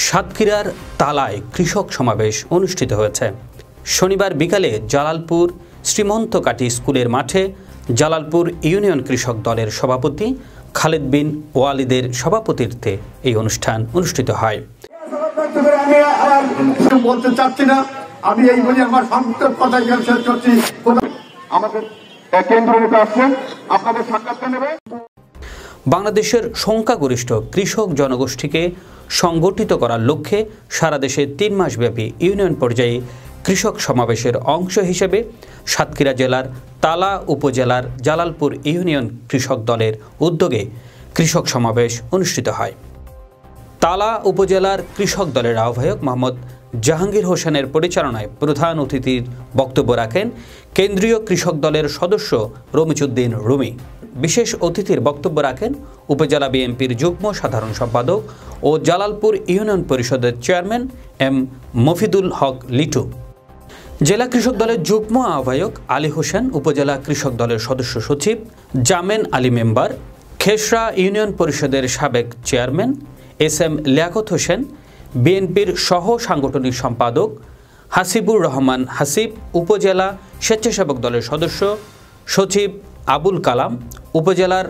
সাতক্ষীরার তালায় কৃষক সমাবেশ অনুষ্ঠিত হয়েছে। শনিবার বিকালে জালালপুর শ্রীমন্ত কাটি স্কুলের মাঠে জালালপুর ইউনিয়ন কৃষক দলের সভাপতি খালেদ বিন ওয়ালিদের সভাপতিত্বে এই অনুষ্ঠান অনুষ্ঠিত হয়। আমি এই বলি আমার সংক্ষিপ্ত কথা শেষ করছি। আমাদের কেন্দ্রীয় নেতা আসছেন, আপনাদের সাক্ষাৎকার নেবে। বাংলাদেশের সংখ্যাগরিষ্ঠ কৃষক জনগোষ্ঠীকে সংগঠিত করার লক্ষ্যে সারা দেশে 3 মাসব্যাপী ইউনিয়ন পর্যায়ে কৃষক সমাবেশের অংশ হিসেবে সাতক্ষীরা জেলার তালা উপজেলার জালালপুর ইউনিয়ন কৃষক দলের উদ্যোগে কৃষক সমাবেশ অনুষ্ঠিত হয়। তালা উপজেলার কৃষক দলের আহ্বায়ক মোহাম্মদ জাহাঙ্গীর হোসেনের পরিচালনায় প্রধান অতিথির বক্তব্য রাখেন কেন্দ্রীয় কৃষক দলের সদস্য রমিজউদ্দিন রুমি। বিশেষ অতিথির বক্তব্য রাখেন উপজেলা বিএনপির যুগ্ম সাধারণ সম্পাদক ও জালালপুর ইউনিয়ন পরিষদের চেয়ারম্যান এম মফিদুল হক লিটু। জেলা কৃষক দলের যুগ্ম আহ্বায়ক আলী হোসেন, উপজেলা কৃষক দলের সদস্য সচিব জামেন আলী মেম্বার, খেসরা ইউনিয়ন পরিষদের সাবেক chairman S M Liaquat Hossain, বিএনপির সহ সাংগঠনিক সম্পাদক হাসিবুর রহমান হাসিব, উপজেলা স্বেচ্ছাসেবক দলের সদস্য সচিব আবুল কালাম, উপজেলার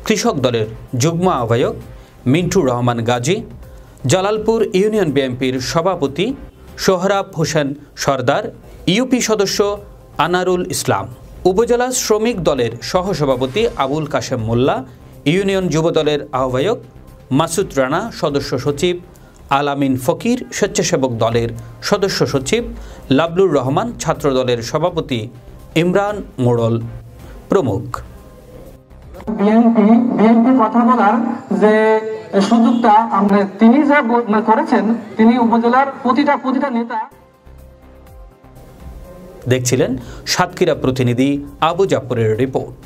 কৃষক দলের যুগ্ম আহ্বায়ক মিন্টুর রহমান গাজী, জালালপুর ইউনিয়ন বিএনপির সভাপতি সোহরাব হোসেন সরদার, ইউপি সদস্য আনারুল ইসলাম, উপজেলা শ্রমিক দলের সহসভাপতি আবুল কাশেম মোল্লা, ইউনিয়ন যুব দলের আহ্বায়ক মাসুদ রানা, সদস্য সচিব আলামিন ফকির, স্বেচ্ছাসেবক দলের সদস্য সচিব লাবলুর রহমান, ছাত্র দলের সভাপতি ইমরান মোড়ল প্রমুখ। বিএনপি কথা বলার যে সুযোগটা তিনি যা করেছেন, তিনি উপজেলার প্রতিটা নেতা। দেখছিলেন সাতক্ষীরা প্রতিনিধি আবু জাফরের রিপোর্ট।